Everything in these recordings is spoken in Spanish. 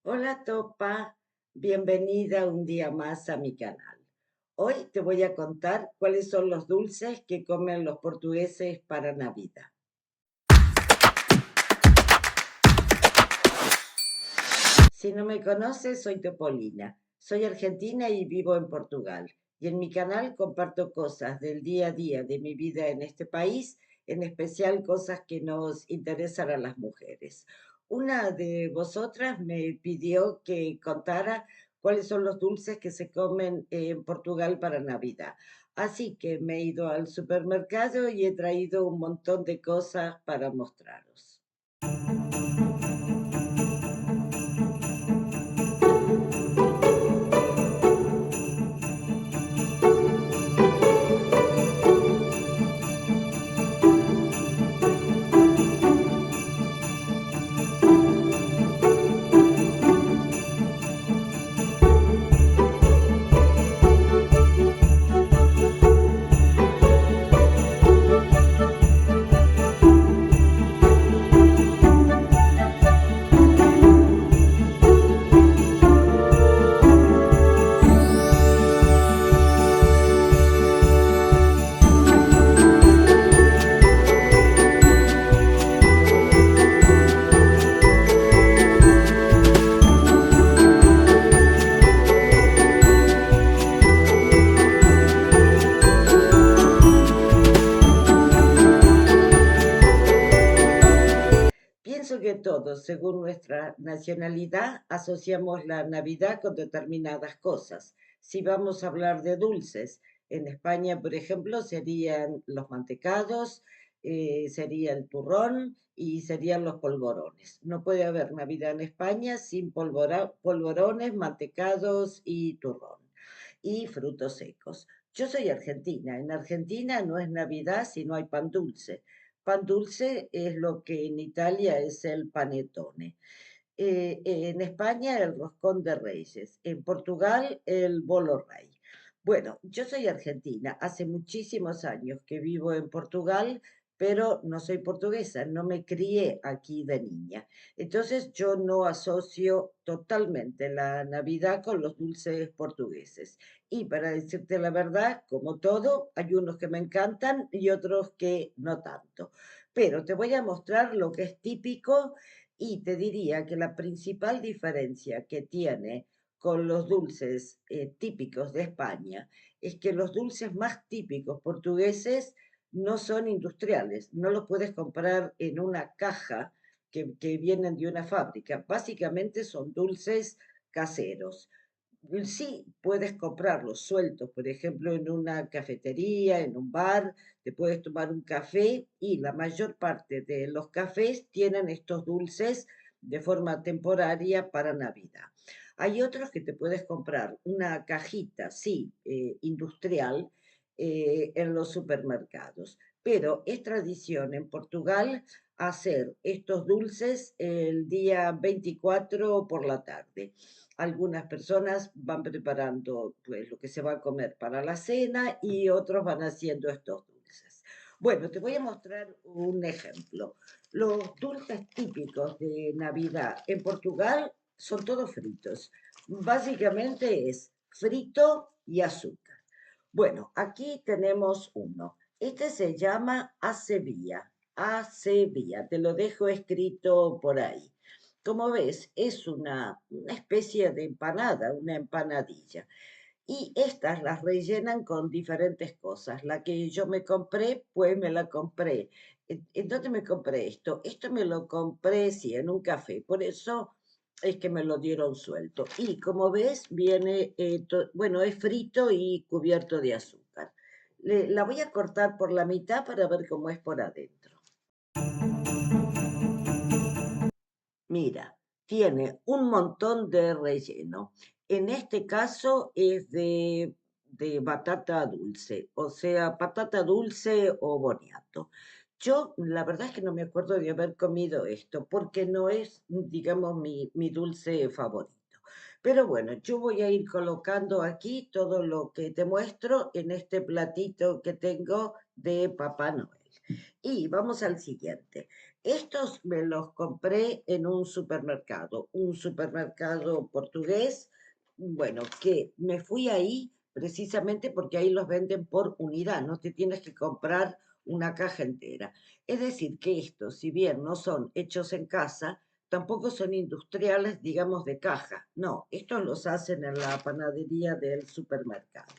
Hola Topa, bienvenida un día más a mi canal. Hoy te voy a contar cuáles son los dulces que comen los portugueses para Navidad. Si no me conoces, soy Topolina. Soy argentina y vivo en Portugal. Y en mi canal comparto cosas del día a día de mi vida en este país, en especial cosas que nos interesan a las mujeres. Una de vosotras me pidió que contara cuáles son los dulces que se comen en Portugal para Navidad. Así que me he ido al supermercado y he traído un montón de cosas para mostraros. Pienso que todos, según nuestra nacionalidad, asociamos la Navidad con determinadas cosas. Si vamos a hablar de dulces, en España, por ejemplo, serían los mantecados, sería el turrón y serían los polvorones. No puede haber Navidad en España sin polvorones, mantecados y turrón y frutos secos. Yo soy argentina. En Argentina no es Navidad si no hay pan dulce. Pan dulce es lo que en Italia es el panettone. En España el roscón de reyes. En Portugal el bolo rey. Bueno, yo soy argentina. Hace muchísimos años que vivo en Portugal, pero no soy portuguesa. No me crié aquí de niña. Entonces yo no asocio totalmente la Navidad con los dulces portugueses. Y para decirte la verdad, como todo, hay unos que me encantan y otros que no tanto. Pero te voy a mostrar lo que es típico y te diría que la principal diferencia que tiene con los dulces típicos de España es que los dulces más típicos portugueses no son industriales, no los puedes comprar en una caja que vienen de una fábrica. Básicamente son dulces caseros. Sí, puedes comprarlos sueltos, por ejemplo, en una cafetería, en un bar, te puedes tomar un café y la mayor parte de los cafés tienen estos dulces de forma temporaria para Navidad. Hay otros que te puedes comprar una cajita, sí, industrial, en los supermercados, pero es tradición en Portugal hacer estos dulces el día 24 por la tarde. Algunas personas van preparando pues lo que se va a comer para la cena y otros van haciendo estos dulces. Bueno, te voy a mostrar un ejemplo. Los dulces típicos de Navidad en Portugal son todos fritos. Básicamente es frito y azúcar. Bueno, aquí tenemos uno. Este se llama acebia. Acebia. Te lo dejo escrito por ahí. Como ves, es una especie de empanada, una empanadilla. Y estas las rellenan con diferentes cosas. La que yo me compré, pues me la compré. ¿En dónde me compré esto? Esto me lo compré, sí, en un café. Por eso es que me lo dieron suelto. Y como ves, viene, bueno, es frito y cubierto de azúcar. La voy a cortar por la mitad para ver cómo es por adentro. Mira, tiene un montón de relleno. En este caso es de batata dulce, o sea, patata dulce o boniato. Yo, la verdad es que no me acuerdo de haber comido esto, porque no es, digamos, mi dulce favorito. Pero bueno, yo voy a ir colocando aquí todo lo que te muestro en este platito que tengo de Papá Noel. Y vamos al siguiente. Estos me los compré en un supermercado portugués, bueno, que me fui ahí precisamente porque ahí los venden por unidad, no te tienes que comprar una caja entera. Es decir, que estos, si bien no son hechos en casa, tampoco son industriales, digamos, de caja. No, estos los hacen en la panadería del supermercado.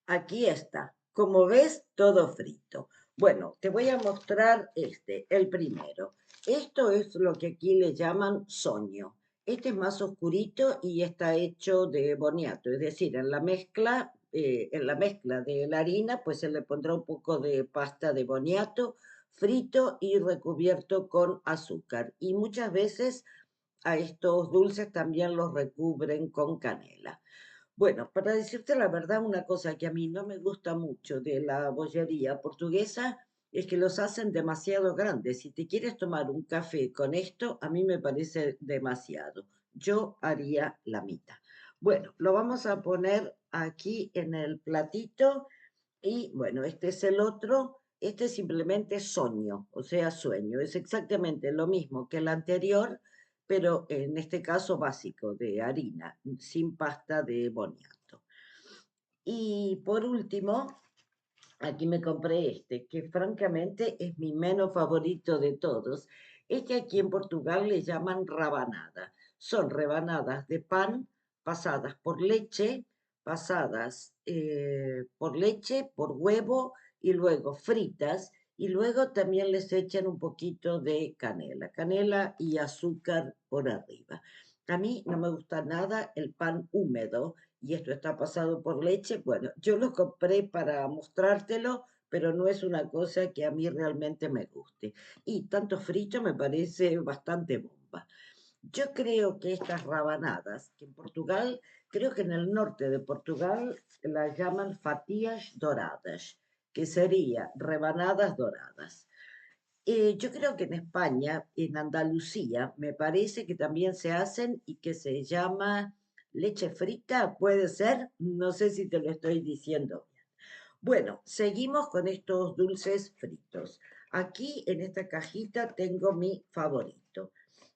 Aquí está. Como ves, todo frito. Bueno, te voy a mostrar el primero. Esto es lo que aquí le llaman soño. Este es más oscurito y está hecho de boniato, es decir, en la mezcla de la harina, pues se le pondrá un poco de pasta de boniato frito y recubierto con azúcar. Y muchas veces a estos dulces también los recubren con canela. Bueno, para decirte la verdad, una cosa que a mí no me gusta mucho de la bollería portuguesa es que los hacen demasiado grandes. Si te quieres tomar un café con esto, a mí me parece demasiado. Yo haría la mitad. Bueno, lo vamos a poner aquí en el platito y bueno, este es el otro. Este es simplemente soño, o sea, sueño. Es exactamente lo mismo que el anterior, pero en este caso básico, de harina, sin pasta de boniato. Y por último, aquí me compré este, que francamente es mi menos favorito de todos. Este aquí en Portugal le llaman rabanada. Son rebanadas de pan pasadas por leche, por leche, por huevo y luego fritas. Y luego también les echan un poquito de canela, canela y azúcar por arriba. A mí no me gusta nada el pan húmedo y esto está pasado por leche. Bueno, yo lo compré para mostrártelo, pero no es una cosa que a mí realmente me guste. Y tanto frito me parece bastante bomba. Yo creo que estas rabanadas, que en Portugal, creo que en el norte de Portugal las llaman fatias doradas, que sería rebanadas doradas. Yo creo que en España, en Andalucía, me parece que también se hacen y que se llama leche frita, puede ser, no sé si te lo estoy diciendo bien. Bueno, seguimos con estos dulces fritos. Aquí en esta cajita tengo mi favorito.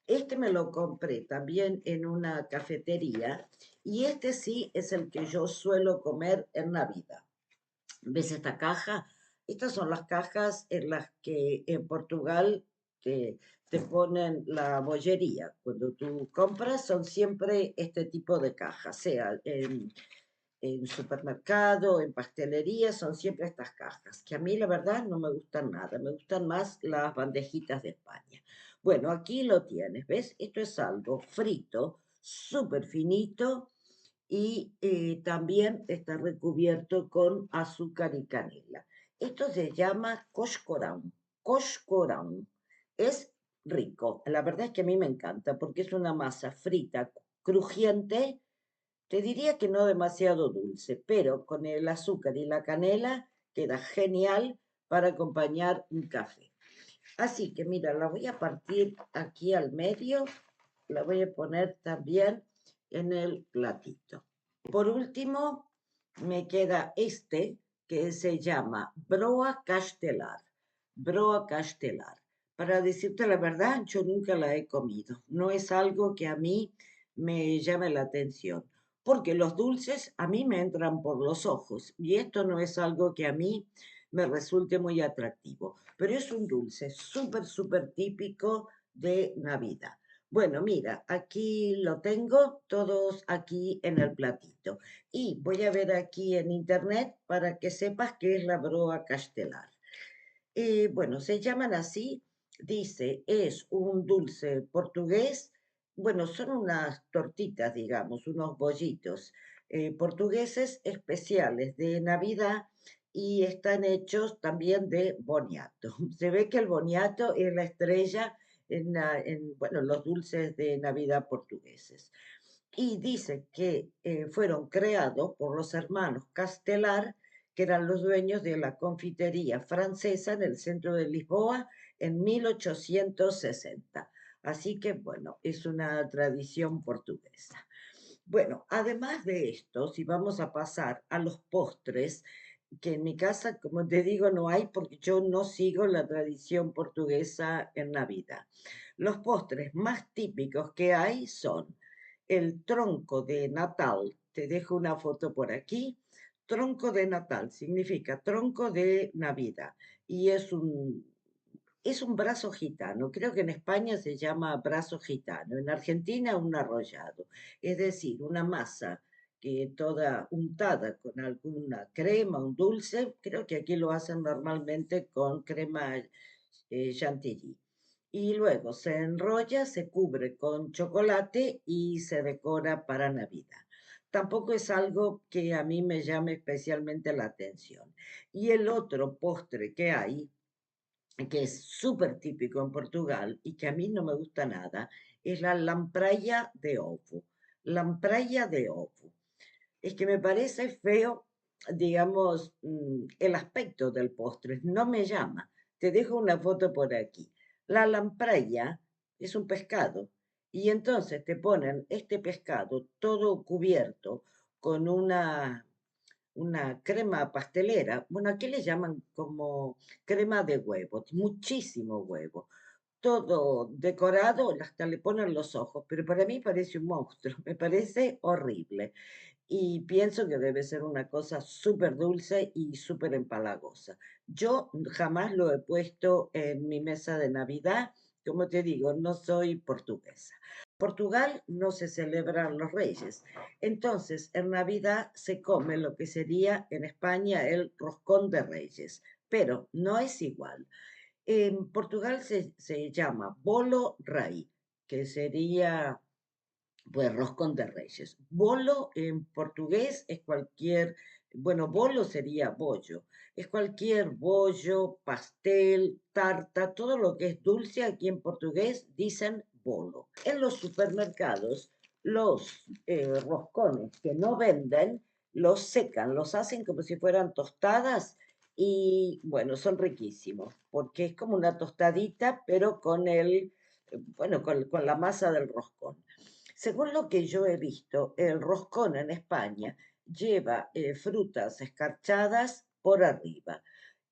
Este me lo compré también en una cafetería y este sí es el que yo suelo comer en Navidad. ¿Ves esta caja? Estas son las cajas en las que en Portugal te ponen la bollería. Cuando tú compras son siempre este tipo de cajas, sea en supermercado, en pastelería, son siempre estas cajas, que a mí la verdad no me gustan nada, me gustan más las bandejitas de España. Bueno, aquí lo tienes, ¿ves? Esto es algo frito, súper finito, y también está recubierto con azúcar y canela. Esto se llama coxcorán. Coxcorán es rico. La verdad es que a mí me encanta porque es una masa frita, crujiente. Te diría que no demasiado dulce, pero con el azúcar y la canela queda genial para acompañar un café. Así que mira, la voy a partir aquí al medio, la voy a poner también en el platito. Por último, me queda este que se llama broa castelar. Broa castelar. Para decirte la verdad, yo nunca la he comido. No es algo que a mí me llame la atención, porque los dulces a mí me entran por los ojos y esto no es algo que a mí me resulte muy atractivo, pero es un dulce súper, súper típico de Navidad. Bueno, mira, aquí lo tengo, todos aquí en el platito. Y voy a ver aquí en internet para que sepas qué es la broa castelar. Bueno, se llaman así, dice, es un dulce portugués, bueno, son unas tortitas, digamos, unos bollitos portugueses especiales de Navidad y están hechos también de boniato. Se ve que el boniato es la estrella bueno, los dulces de Navidad portugueses. Y dice que fueron creados por los hermanos Castelar, que eran los dueños de la confitería francesa en el centro de Lisboa en 1860. Así que, bueno, es una tradición portuguesa. Bueno, además de esto, si vamos a pasar a los postres, que en mi casa, como te digo, no hay porque yo no sigo la tradición portuguesa en Navidad. Los postres más típicos que hay son el tronco de Natal. Te dejo una foto por aquí. Tronco de Natal significa tronco de Navidad y es un brazo gitano. Creo que en España se llama brazo gitano, en Argentina un arrollado. Es decir, una masa que toda untada con alguna crema, un dulce. Creo que aquí lo hacen normalmente con crema chantilly. Y luego se enrolla, se cubre con chocolate y se decora para Navidad. Tampoco es algo que a mí me llame especialmente la atención. Y el otro postre que hay, que es súper típico en Portugal y que a mí no me gusta nada, es la lampreia de ovo. Lampreia de ovo. Es que me parece feo, digamos, el aspecto del postre, no me llama. Te dejo una foto por aquí. La lampreia es un pescado y entonces te ponen este pescado todo cubierto con una crema pastelera. Bueno, aquí le llaman como crema de huevo, muchísimo huevo. Todo decorado, hasta le ponen los ojos, pero para mí parece un monstruo, me parece horrible y pienso que debe ser una cosa súper dulce y súper empalagosa. Yo jamás lo he puesto en mi mesa de Navidad, como te digo, no soy portuguesa. Portugal no se celebran los reyes, entonces en Navidad se come lo que sería en España el roscón de reyes, pero no es igual. En Portugal se llama bolo rei, que sería pues roscón de reyes. Bolo en portugués es cualquier, bueno, bolo sería bollo. Es cualquier bollo, pastel, tarta, todo lo que es dulce aquí en portugués dicen bolo. En los supermercados, los roscones que no venden, los secan, los hacen como si fueran tostadas y bueno, son riquísimos porque es como una tostadita, pero con bueno, con la masa del roscón. Según lo que yo he visto, el roscón en España lleva frutas escarchadas por arriba.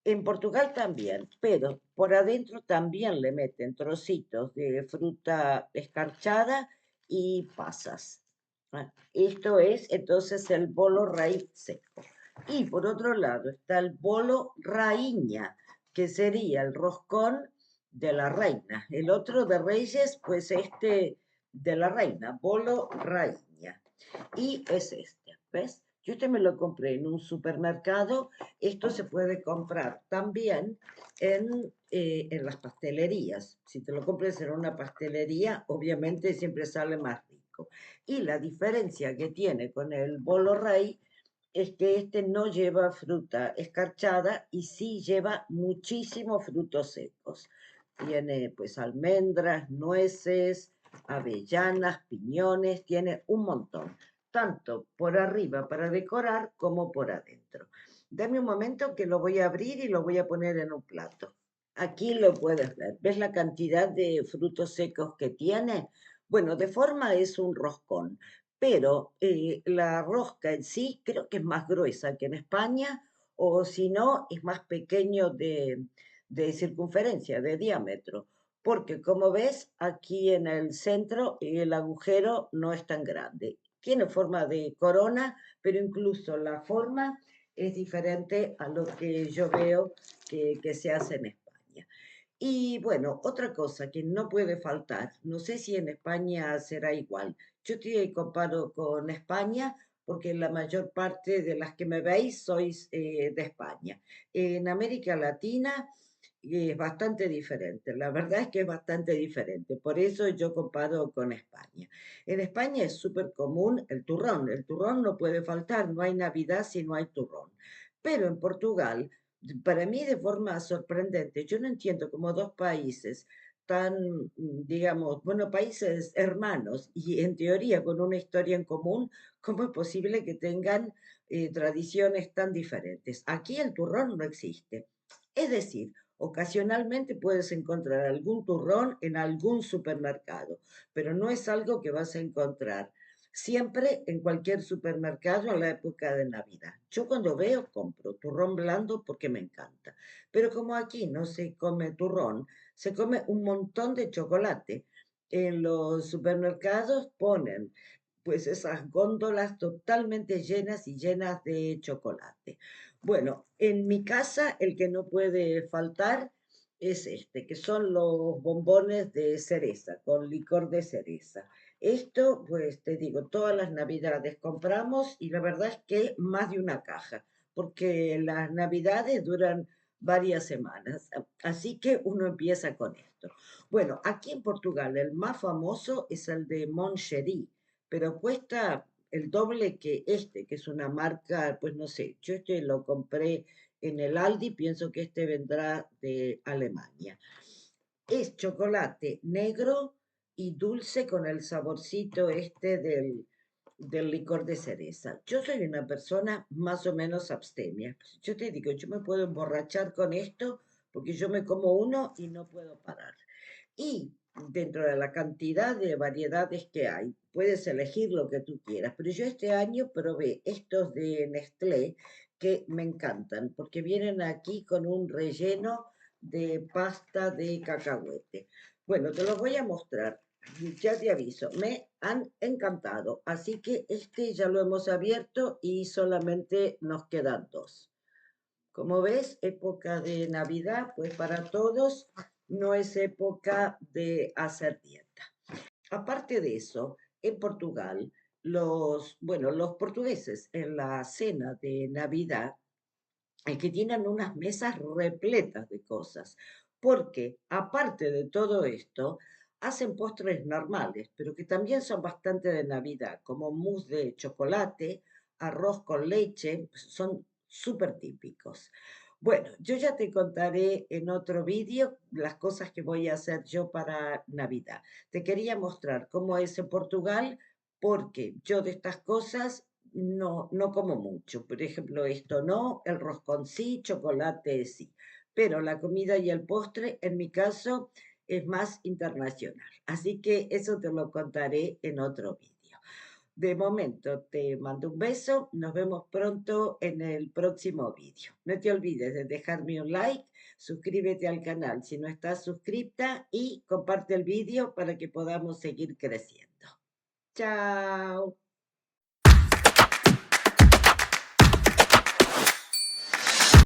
En Portugal también, pero por adentro también le meten trocitos de fruta escarchada y pasas. Esto es entonces el bolo rei seco. Y por otro lado está el bolo raíña, que sería el roscón de la reina. El otro de reyes, pues este de la reina, bolo raíña. Y es este, ¿ves? Yo este me lo compré en un supermercado. Esto se puede comprar también en las pastelerías. Si te lo compras en una pastelería, obviamente siempre sale más rico. Y la diferencia que tiene con el bolo rey es que este no lleva fruta escarchada y sí lleva muchísimos frutos secos. Tiene pues almendras, nueces, avellanas, piñones, tiene un montón, tanto por arriba para decorar como por adentro. Dame un momento que lo voy a abrir y lo voy a poner en un plato. Aquí lo puedes ver. ¿Ves la cantidad de frutos secos que tiene? Bueno, de forma es un roscón, pero la rosca en sí creo que es más gruesa que en España, o si no, es más pequeño de circunferencia, de diámetro, porque como ves, aquí en el centro el agujero no es tan grande. Tiene forma de corona, pero incluso la forma es diferente a lo que yo veo que se hace en España. Y bueno, otra cosa que no puede faltar, no sé si en España será igual. Yo te comparo con España porque la mayor parte de las que me veis sois de España. En América Latina es bastante diferente, la verdad es que es bastante diferente, por eso yo comparo con España. En España es súper común el turrón no puede faltar, no hay Navidad si no hay turrón. Pero en Portugal, para mí de forma sorprendente, yo no entiendo cómo dos países tan, digamos, bueno, países hermanos y en teoría con una historia en común, ¿cómo es posible que tengan tradiciones tan diferentes? Aquí el turrón no existe. Es decir, ocasionalmente puedes encontrar algún turrón en algún supermercado, pero no es algo que vas a encontrar Siempre en cualquier supermercado en la época de Navidad. Yo cuando veo compro turrón blando porque me encanta. Pero como aquí no se come turrón, se come un montón de chocolate. En los supermercados ponen pues esas góndolas totalmente llenas y llenas de chocolate. Bueno, en mi casa el que no puede faltar es este, que son los bombones de cereza, con licor de cereza. Esto, pues te digo, todas las navidades compramos y la verdad es que más de una caja, porque las navidades duran varias semanas, así que uno empieza con esto. Bueno, aquí en Portugal el más famoso es el de Moncherie, pero cuesta el doble que este, que es una marca, pues no sé, yo este lo compré en el Aldi, pienso que este vendrá de Alemania. Es chocolate negro y dulce con el saborcito este del licor de cereza. Yo soy una persona más o menos abstemia. Yo te digo, yo me puedo emborrachar con esto porque yo me como uno y no puedo parar. Y dentro de la cantidad de variedades que hay, puedes elegir lo que tú quieras. Pero yo este año probé estos de Nestlé que me encantan porque vienen aquí con un relleno de pasta de cacahuete. Bueno, te los voy a mostrar. Ya te aviso, me han encantado. Así que este ya lo hemos abierto y solamente nos quedan dos. Como ves, época de Navidad, pues para todos no es época de hacer dieta. Aparte de eso, en Portugal, bueno, los portugueses en la cena de Navidad que tienen unas mesas repletas de cosas, porque aparte de todo esto, hacen postres normales, pero que también son bastante de Navidad, como mousse de chocolate, arroz con leche, son súper típicos. Bueno, yo ya te contaré en otro vídeo las cosas que voy a hacer yo para Navidad. Te quería mostrar cómo es en Portugal, porque yo de estas cosas no como mucho. Por ejemplo, esto no, el roscón sí, chocolate sí. Pero la comida y el postre, en mi caso, es más internacional. Así que eso te lo contaré en otro vídeo. De momento te mando un beso, nos vemos pronto en el próximo vídeo. No te olvides de dejarme un like, suscríbete al canal si no estás suscripta y comparte el vídeo para que podamos seguir creciendo. Chao.